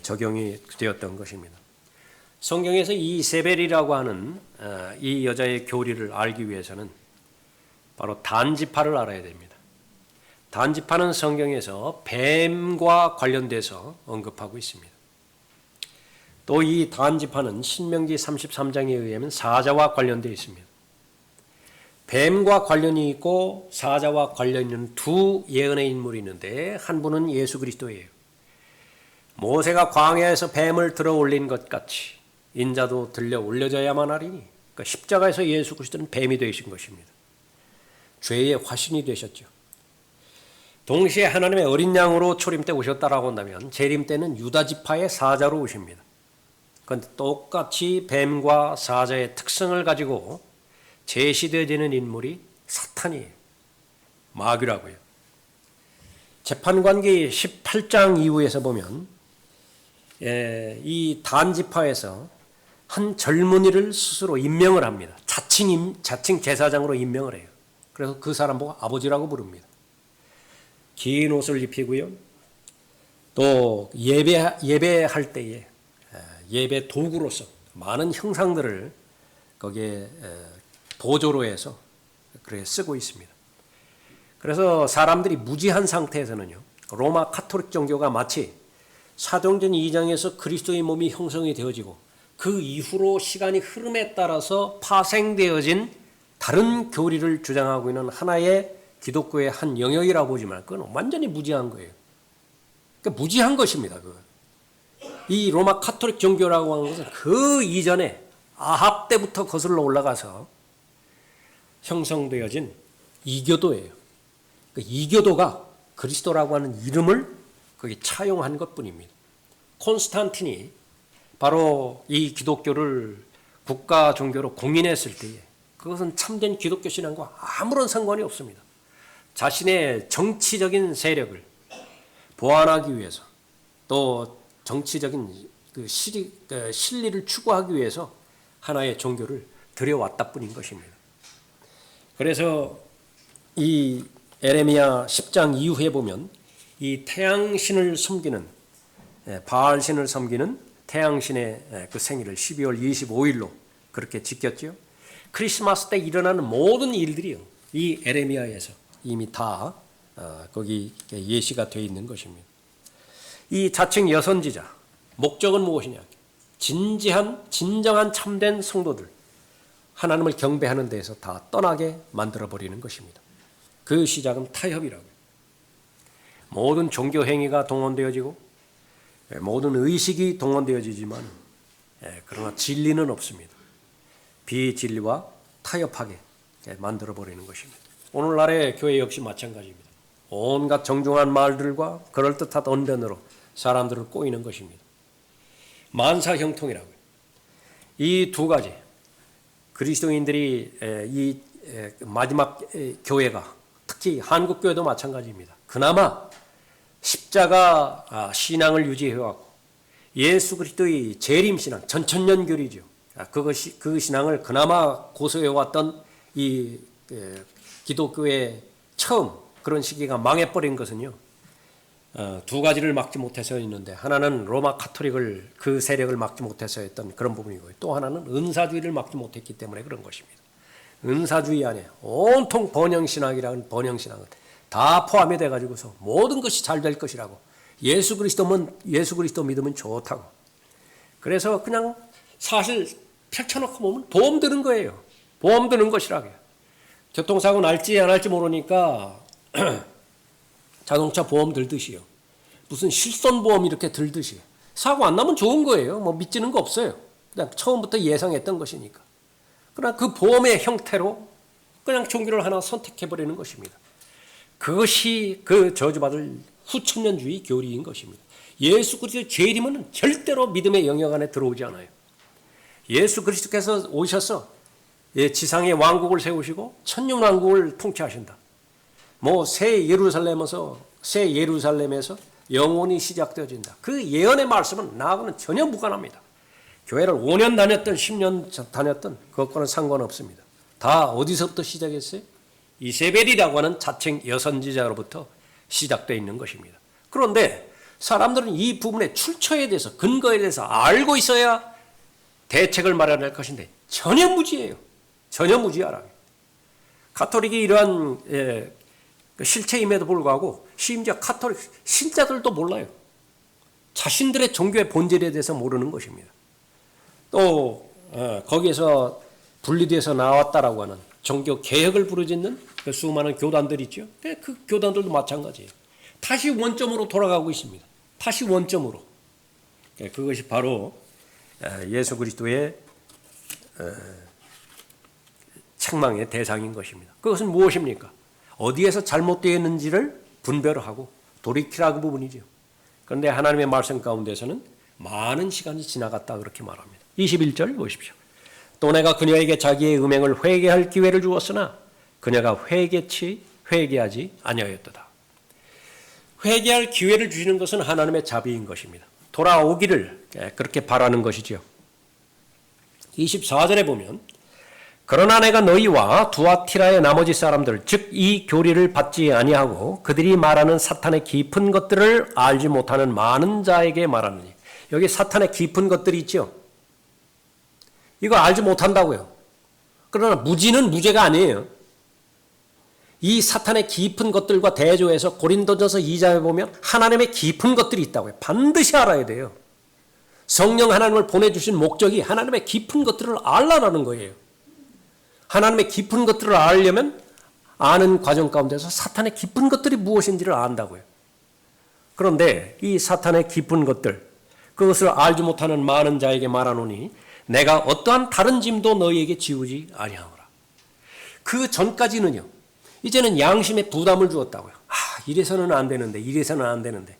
적용이 되었던 것입니다. 성경에서 이 이세벨이라고 하는 이 여자의 교리를 알기 위해서는 바로 단지파를 알아야 됩니다. 단지파는 성경에서 뱀과 관련돼서 언급하고 있습니다. 또 이 단지파는 신명기 33장에 의하면 사자와 관련되어 있습니다. 뱀과 관련이 있고 사자와 관련 있는 두 예언의 인물이 있는데 한 분은 예수 그리스도예요. 모세가 광야에서 뱀을 들어 올린 것 같이 인자도 들려 올려져야만 하리니, 그러니까 십자가에서 예수 그리스도는 뱀이 되신 것입니다. 죄의 화신이 되셨죠. 동시에 하나님의 어린 양으로 초림 때 오셨다라고 한다면 재림 때는 유다 지파의 사자로 오십니다. 그런데 똑같이 뱀과 사자의 특성을 가지고 제시되어지는 인물이 사탄이에요. 마귀라고요. 재판관계 18장 이후에서 보면 이 단지파에서 한 젊은이를 스스로 임명을 합니다. 자칭 제사장으로 임명을 해요. 그래서 그 사람 보고 아버지라고 부릅니다. 긴 옷을 입히고요. 또 예배할 때에 예배 도구로서 많은 형상들을 거기에 보조로 해서 그렇게 쓰고 있습니다. 그래서 사람들이 무지한 상태에서는요, 로마 카톨릭 종교가 마치 사도행전 2장에서 그리스도의 몸이 형성이 되어지고 그 이후로 시간이 흐름에 따라서 파생되어진 다른 교리를 주장하고 있는 하나의 기독교의 한 영역이라고 보지만 그건 완전히 무지한 거예요. 그러니까 무지한 것입니다. 그건. 이 로마 카톨릭 종교라고 하는 것은 그 이전에 아합 때부터 거슬러 올라가서 형성되어진 이교도예요. 그 이교도가 그리스도라고 하는 이름을 거기 차용한 것뿐입니다. 콘스탄틴이 바로 이 기독교를 국가 종교로 공인했을 때에 그것은 참된 기독교 신앙과 아무런 상관이 없습니다. 자신의 정치적인 세력을 보완하기 위해서 또 정치적인 실리를 추구하기 위해서 하나의 종교를 들여왔다 뿐인 것입니다. 그래서 이 에레미야 10장 이후에 보면 이 태양신을 섬기는 바알신을 섬기는 태양신의 그 생일을 12월 25일로 그렇게 지켰죠. 크리스마스 때 일어나는 모든 일들이요, 이 에레미야에서 이미 다 거기 예시가 되어 있는 것입니다. 이 자칭 여선지자 목적은 무엇이냐? 진정한 참된 성도들, 하나님을 경배하는 데에서 다 떠나게 만들어 버리는 것입니다. 그 시작은 타협이라고요. 모든 종교 행위가 동원되어지고 모든 의식이 동원되어지지만 그러나 진리는 없습니다. 비진리와 타협하게 만들어 버리는 것입니다. 오늘날의 교회 역시 마찬가지입니다. 온갖 정중한 말들과 그럴듯한 언변으로 사람들을 꼬이는 것입니다. 만사형통이라고요. 이 두 가지, 그리스도인들이 이 마지막 교회가 특히 한국 교회도 마찬가지입니다. 그나마 십자가 신앙을 유지해왔고 예수 그리스도의 재림 신앙, 전천년교리죠. 그 신앙을 그나마 고수해왔던 이 기독교의 처음 그런 시기가 망해버린 것은요, 두 가지를 막지 못해서 있는데, 하나는 로마 카톨릭을 그 세력을 막지 못해서 했던 그런 부분이고요. 또 하나는 은사주의를 막지 못했기 때문에 그런 것입니다. 은사주의 안에 온통 번영신학이라는 번영신학은 다 포함이 돼가지고서 모든 것이 잘 될 것이라고, 예수 그리스도 믿으면 좋다고. 그래서 그냥 사실 펼쳐놓고 보면 보험 드는 거예요. 보험 드는 것이라고요. 교통사고 날지 안 할지 모르니까 자동차 보험 들듯이요. 무슨 실손보험 이렇게 들듯이. 사고 안 나면 좋은 거예요. 뭐 믿지는 거 없어요. 그냥 처음부터 예상했던 것이니까. 그러나 그 보험의 형태로 그냥 종교를 하나 선택해버리는 것입니다. 그것이 그 저주받을 후천년주의 교리인 것입니다. 예수 그리스도의 재림은 절대로 믿음의 영역 안에 들어오지 않아요. 예수 그리스도께서 오셔서 지상의 왕국을 세우시고 천년왕국을 통치하신다. 새 예루살렘에서 영원히 시작되어진다. 그 예언의 말씀은 나하고는 전혀 무관합니다. 교회를 5년 다녔던 10년 다녔던 그것과는 상관없습니다. 다 어디서부터 시작했어요? 이세벨이라고 하는 자칭 여선지자로부터 시작되어 있는 것입니다. 그런데 사람들은 이 부분의 출처에 대해서, 근거에 대해서 알고 있어야 대책을 마련할 것인데 전혀 무지해요. 전혀 무지하라고. 가톨릭이 이러한 실체임에도 불구하고 심지어 가톨릭 신자들도 몰라요. 자신들의 종교의 본질에 대해서 모르는 것입니다. 또 거기에서 분리돼서 나왔다라고 하는 종교 개혁을 부르짖는 그 수많은 교단들 있죠. 그 교단들도 마찬가지예요. 다시 원점으로 돌아가고 있습니다. 다시 원점으로. 그것이 바로 예수 그리스도의 책망의 대상인 것입니다. 그것은 무엇입니까? 어디에서 잘못되었는지를 분별하고 돌이키라고 부분이죠. 그런데 하나님의 말씀 가운데서는 많은 시간이 지나갔다 그렇게 말합니다. 21절 보십시오. 또 내가 그녀에게 자기의 음행을 회개할 기회를 주었으나 그녀가 회개하지 아니하였도다. 회개할 기회를 주시는 것은 하나님의 자비인 것입니다. 돌아오기를 그렇게 바라는 것이죠. 24절에 보면 그러나 내가 너희와 두아티라의 나머지 사람들, 즉 이 교리를 받지 아니하고 그들이 말하는 사탄의 깊은 것들을 알지 못하는 많은 자에게 말하느니. 여기 사탄의 깊은 것들이 있죠. 이거 알지 못한다고요. 그러나 무지는 무죄가 아니에요. 이 사탄의 깊은 것들과 대조해서 고린도전서 2장에 보면 하나님의 깊은 것들이 있다고요. 반드시 알아야 돼요. 성령 하나님을 보내주신 목적이 하나님의 깊은 것들을 알라라는 거예요. 하나님의 깊은 것들을 알려면 아는 과정 가운데서 사탄의 깊은 것들이 무엇인지를 안다고요. 그런데 이 사탄의 깊은 것들, 그것을 알지 못하는 많은 자에게 말하노니 내가 어떠한 다른 짐도 너희에게 지우지 아니하노라. 그 전까지는요, 이제는 양심에 부담을 주었다고요. 이래서는 안 되는데, 이래서는 안 되는데.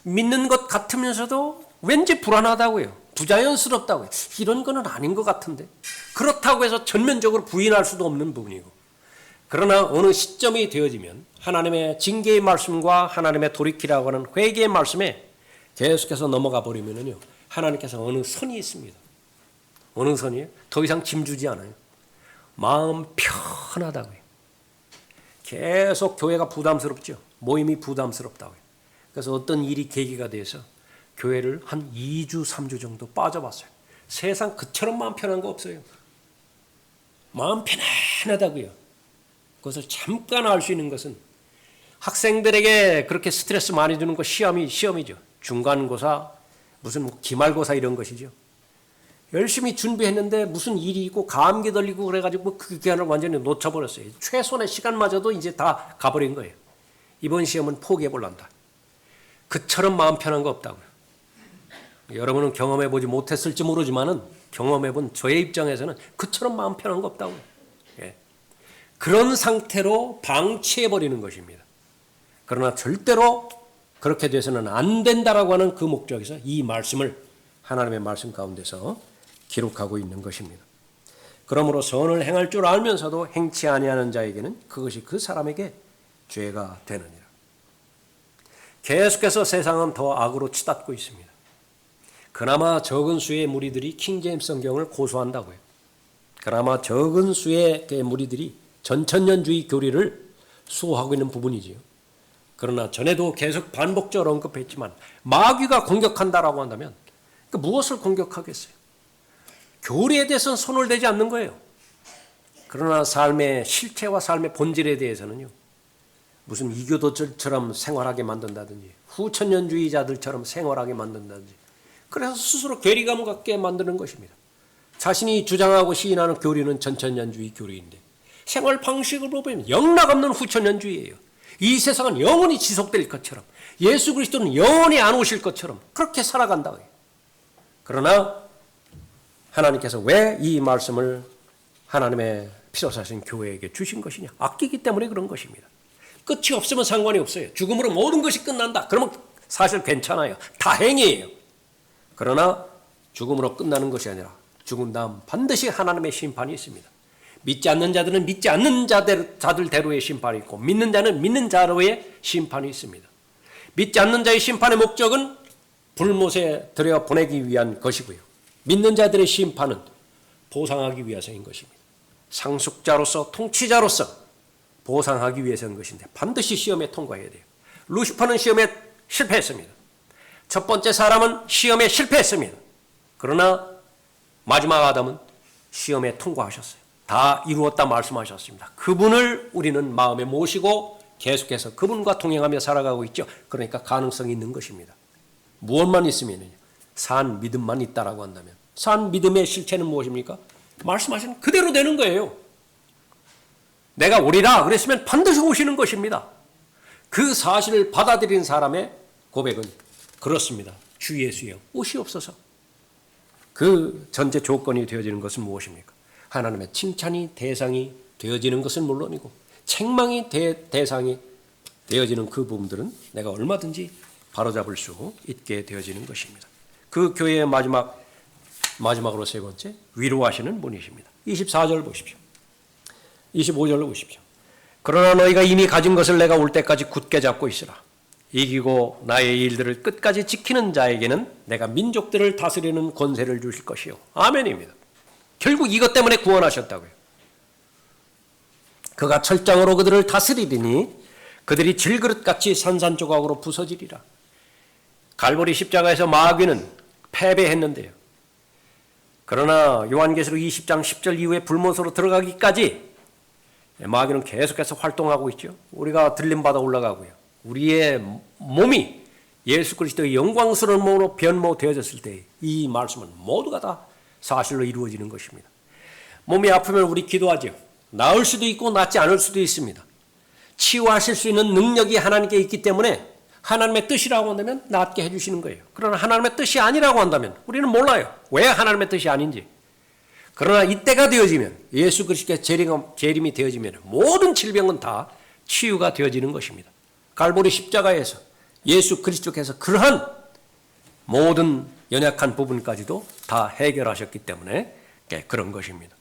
믿는 것 같으면서도 왠지 불안하다고요. 부자연스럽다고요. 이런 거는 아닌 것 같은데. 그렇다고 해서 전면적으로 부인할 수도 없는 부분이고. 그러나 어느 시점이 되어지면 하나님의 징계의 말씀과 하나님의 돌이키라고 하는 회개의 말씀에 계속해서 넘어가 버리면요, 하나님께서 어느 선이 있습니다. 어느 선이에요? 더 이상 짐주지 않아요. 마음 편하다고요. 계속 교회가 부담스럽죠. 모임이 부담스럽다고요. 그래서 어떤 일이 계기가 돼서 교회를 한 2주, 3주 정도 빠져봤어요. 세상 그처럼 마음 편한 거 없어요. 마음 편안하다고요. 그것을 잠깐 알 수 있는 것은 학생들에게 그렇게 스트레스 많이 주는 거 시험이죠. 중간고사, 무슨 기말고사 이런 것이죠. 열심히 준비했는데 무슨 일이 있고 감기 걸리고 그래가지고 그 기간을 완전히 놓쳐버렸어요. 최소한의 시간마저도 이제 다 가버린 거예요. 이번 시험은 포기해볼란다. 그처럼 마음 편한 거 없다고요. 여러분은 경험해보지 못했을지 모르지만은 경험해본 저의 입장에서는 그처럼 마음 편한 거 없다고요. 예. 그런 상태로 방치해버리는 것입니다. 그러나 절대로 그렇게 돼서는 안 된다라고 하는 그 목적에서 이 말씀을 하나님의 말씀 가운데서 기록하고 있는 것입니다. 그러므로 선을 행할 줄 알면서도 행치 아니하는 자에게는 그것이 그 사람에게 죄가 되느니라. 계속해서 세상은 더 악으로 치닫고 있습니다. 그나마 적은 수의 무리들이 킹제임스 성경을 고수한다고요. 그나마 적은 수의 무리들이 전천년주의 교리를 수호하고 있는 부분이지요. 그러나 전에도 계속 반복적으로 언급했지만 마귀가 공격한다라고 한다면 무엇을 공격하겠어요? 교리에 대해서는 손을 대지 않는 거예요. 그러나 삶의 실체와 삶의 본질에 대해서는요, 무슨 이교도처럼 생활하게 만든다든지 후천년주의자들처럼 생활하게 만든다든지, 그래서 스스로 괴리감 갖게 만드는 것입니다. 자신이 주장하고 시인하는 교리는 전천년주의 교리인데 생활 방식으로 보면 영락없는 후천년주의예요. 이 세상은 영원히 지속될 것처럼, 예수 그리스도는 영원히 안 오실 것처럼 그렇게 살아간다고 해요. 그러나 하나님께서 왜 이 말씀을 하나님의 피로 사신 교회에게 주신 것이냐? 아끼기 때문에 그런 것입니다. 끝이 없으면 상관이 없어요. 죽음으로 모든 것이 끝난다. 그러면 사실 괜찮아요. 다행이에요. 그러나 죽음으로 끝나는 것이 아니라 죽은 다음 반드시 하나님의 심판이 있습니다. 믿지 않는 자들은 믿지 않는 자들대로의 심판이 있고, 믿는 자는 믿는 자로의 심판이 있습니다. 믿지 않는 자의 심판의 목적은 불못에 들여 보내기 위한 것이고요. 믿는 자들의 심판은 보상하기 위해서인 것입니다. 상속자로서, 통치자로서 보상하기 위해서인 것인데 반드시 시험에 통과해야 돼요. 루시퍼는 시험에 실패했습니다. 첫 번째 사람은 시험에 실패했습니다. 그러나 마지막 아담은 시험에 통과하셨어요. 다 이루었다 말씀하셨습니다. 그분을 우리는 마음에 모시고 계속해서 그분과 동행하며 살아가고 있죠. 그러니까 가능성이 있는 것입니다. 무엇만 있으면요, 산 믿음만 있다라고 한다면, 산 믿음의 실체는 무엇입니까? 말씀하신 그대로 되는 거예요. 내가 오리라 그랬으면 반드시 오시는 것입니다. 그 사실을 받아들인 사람의 고백은 그렇습니다. 주 예수여 오시옵소서. 그 전제 조건이 되어지는 것은 무엇입니까? 하나님의 칭찬이 대상이 되어지는 것은 물론이고 책망이 대상이 되어지는 그 부분들은 내가 얼마든지 바로잡을 수 있게 되어지는 것입니다. 그 교회의 마지막으로 세 번째, 위로하시는 분이십니다. 24절 보십시오. 25절로 보십시오. 그러나 너희가 이미 가진 것을 내가 올 때까지 굳게 잡고 있으라. 이기고 나의 일들을 끝까지 지키는 자에게는 내가 민족들을 다스리는 권세를 주실 것이요. 아멘입니다. 결국 이것 때문에 구원하셨다고요. 그가 철장으로 그들을 다스리리니 그들이 질그릇같이 산산조각으로 부서지리라. 갈보리 십자가에서 마귀는 패배했는데요. 그러나 요한계시록 20장 10절 이후에 불못으로 들어가기까지 마귀는 계속해서 활동하고 있죠. 우리가 들림받아 올라가고요. 우리의 몸이 예수 그리스도의 영광스러운 몸으로 변모되어졌을 때 이 말씀은 모두가 다 사실로 이루어지는 것입니다. 몸이 아프면 우리 기도하죠. 나을 수도 있고 낫지 않을 수도 있습니다. 치유하실 수 있는 능력이 하나님께 있기 때문에 하나님의 뜻이라고 한다면 낫게 해주시는 거예요. 그러나 하나님의 뜻이 아니라고 한다면 우리는 몰라요. 왜 하나님의 뜻이 아닌지. 그러나 이때가 되어지면 예수 그리스도의 재림이 되어지면 모든 질병은 다 치유가 되어지는 것입니다. 갈보리 십자가에서 예수 그리스도께서 그러한 모든 연약한 부분까지도 다 해결하셨기 때문에 그런 것입니다.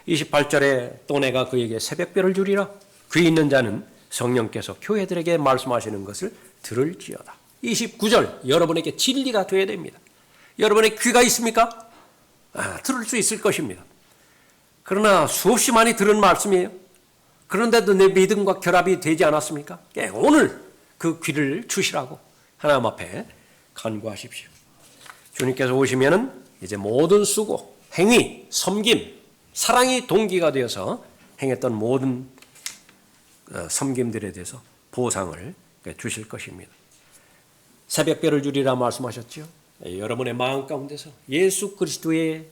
28절에 또 내가 그에게 새벽별을 주리라. 귀 있는 자는 성령께서 교회들에게 말씀하시는 것을 들을지어다. 29절 여러분에게 진리가 되어야 됩니다. 여러분의 귀가 있습니까? 들을 수 있을 것입니다. 그러나 수없이 많이 들은 말씀이에요. 그런데도 내 믿음과 결합이 되지 않았습니까? 오늘 그 귀를 주시라고 하나님 앞에 간구하십시오. 주님께서 오시면은 이제 모든 수고, 행위, 섬김, 사랑이 동기가 되어서 행했던 모든 섬김들에 대해서 보상을 주실 것입니다. 새벽별을 주리라 말씀하셨죠. 여러분의 마음 가운데서 예수 그리스도의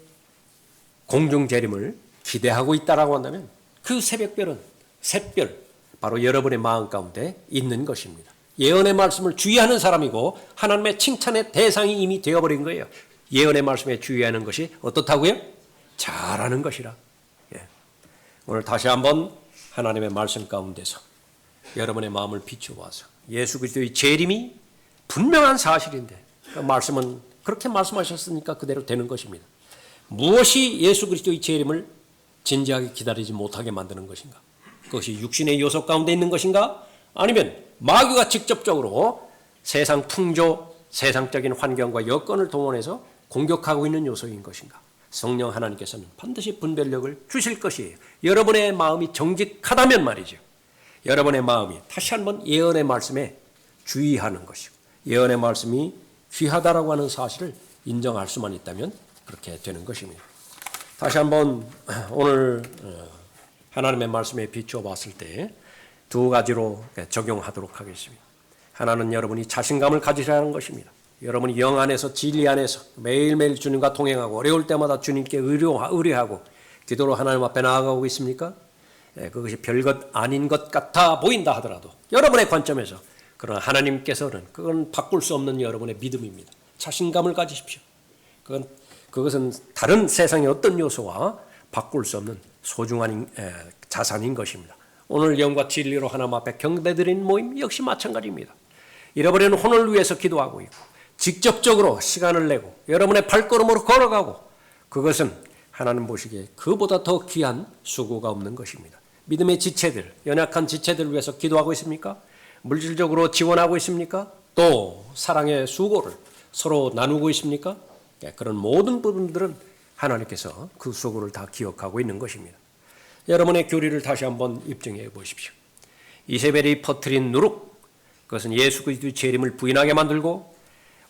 공중 재림을 기대하고 있다라고 한다면 그 새벽별은 샛별 바로 여러분의 마음 가운데 있는 것입니다. 예언의 말씀을 주의하는 사람이고 하나님의 칭찬의 대상이 이미 되어버린 거예요. 예언의 말씀에 주의하는 것이 어떻다고요? 잘하는 것이라. 오늘 다시 한번 하나님의 말씀 가운데서 여러분의 마음을 비춰봐서 예수 그리스도의 재림이 분명한 사실인데 그 말씀은 그렇게 말씀하셨으니까 그대로 되는 것입니다. 무엇이 예수 그리스도의 재림을 진지하게 기다리지 못하게 만드는 것인가? 그것이 육신의 요소 가운데 있는 것인가? 아니면 마귀가 직접적으로 세상 풍조, 세상적인 환경과 여건을 동원해서 공격하고 있는 요소인 것인가? 성령 하나님께서는 반드시 분별력을 주실 것이에요. 여러분의 마음이 정직하다면 말이죠. 여러분의 마음이 다시 한번 예언의 말씀에 주의하는 것이고 예언의 말씀이 귀하다라고 하는 사실을 인정할 수만 있다면 그렇게 되는 것입니다. 다시 한번 오늘 하나님의 말씀에 비추어 봤을 때 두 가지로 적용하도록 하겠습니다. 하나는 여러분이 자신감을 가지라는 것입니다. 여러분이 영 안에서 진리 안에서 매일매일 주님과 동행하고 어려울 때마다 주님께 의뢰하고 기도로 하나님 앞에 나아가고 있습니까? 그것이 별것 아닌 것 같아 보인다 하더라도 여러분의 관점에서 그러나 하나님께서는 그건 바꿀 수 없는 여러분의 믿음입니다. 자신감을 가지십시오. 그것은 다른 세상의 어떤 요소와 바꿀 수 없는 소중한 자산인 것입니다. 오늘 영과 진리로 하나님 앞에 경배드리는 모임 역시 마찬가지입니다. 잃어버린 혼을 위해서 기도하고 있고 직접적으로 시간을 내고 여러분의 발걸음으로 걸어가고 그것은 하나님 보시기에 그보다 더 귀한 수고가 없는 것입니다. 믿음의 지체들, 연약한 지체들을 위해서 기도하고 있습니까? 물질적으로 지원하고 있습니까? 또 사랑의 수고를 서로 나누고 있습니까? 그런 모든 부분들은 하나님께서 그 수고를 다 기억하고 있는 것입니다. 여러분의 교리를 다시 한번 입증해 보십시오. 이세벨이 퍼뜨린 누룩, 그것은 예수 그리스도의 재림을 부인하게 만들고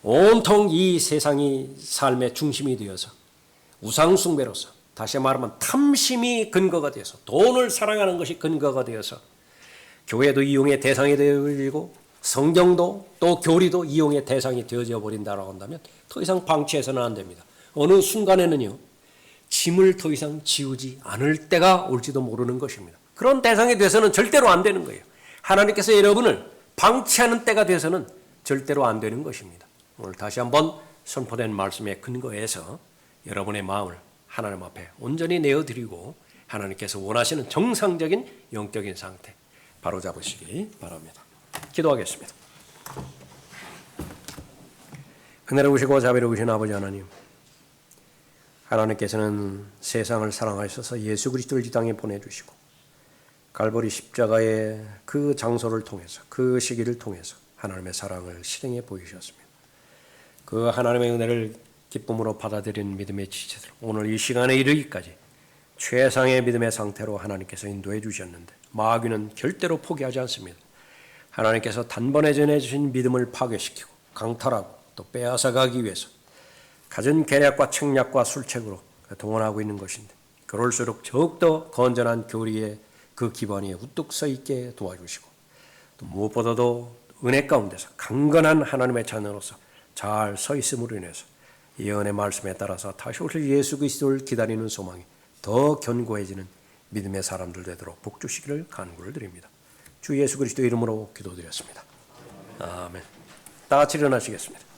온통 이 세상이 삶의 중심이 되어서 우상 숭배로서 다시 말하면 탐심이 근거가 되어서 돈을 사랑하는 것이 근거가 되어서 교회도 이용의 대상이 되어버리고 성경도 또 교리도 이용의 대상이 되어져 버린다라고 한다면 더 이상 방치해서는 안 됩니다. 어느 순간에는요. 짐을 더 이상 지우지 않을 때가 올지도 모르는 것입니다. 그런 대상이 돼서는 절대로 안 되는 거예요. 하나님께서 여러분을 방치하는 때가 돼서는 절대로 안 되는 것입니다. 오늘 다시 한번 선포된 말씀에 근거해서 여러분의 마음을 하나님 앞에 온전히 내어드리고 하나님께서 원하시는 정상적인 영적인 상태 바로잡으시기 바랍니다. 기도하겠습니다. 은혜로우시고 자비로우신 아버지 하나님, 하나님께서는 세상을 사랑하셔서 예수 그리스도를 이 땅에 보내주시고 갈보리 십자가의 그 장소를 통해서 그 시기를 통해서 하나님의 사랑을 실행해 보이셨습니다. 그 하나님의 은혜를 기쁨으로 받아들이는 믿음의 지체들, 오늘 이 시간에 이르기까지 최상의 믿음의 상태로 하나님께서 인도해 주셨는데 마귀는 절대로 포기하지 않습니다. 하나님께서 단번에 전해주신 믿음을 파괴시키고 강탈하고 또 빼앗아가기 위해서 갖은 계략과 책략과 술책으로 동원하고 있는 것인데 그럴수록 더욱더 건전한 교리의 그 기반이 우뚝 서 있게 도와주시고 또 무엇보다도 은혜 가운데서 강건한 하나님의 자녀로서 잘 서 있음으로 인해서 예언의 말씀에 따라서 다시 오실 예수 그리스도를 기다리는 소망이 더 견고해지는 믿음의 사람들 되도록 복 주시기를 간구를 드립니다. 주 예수 그리스도 이름으로 기도드렸습니다. 아멘. 다 같이 일어나시겠습니다.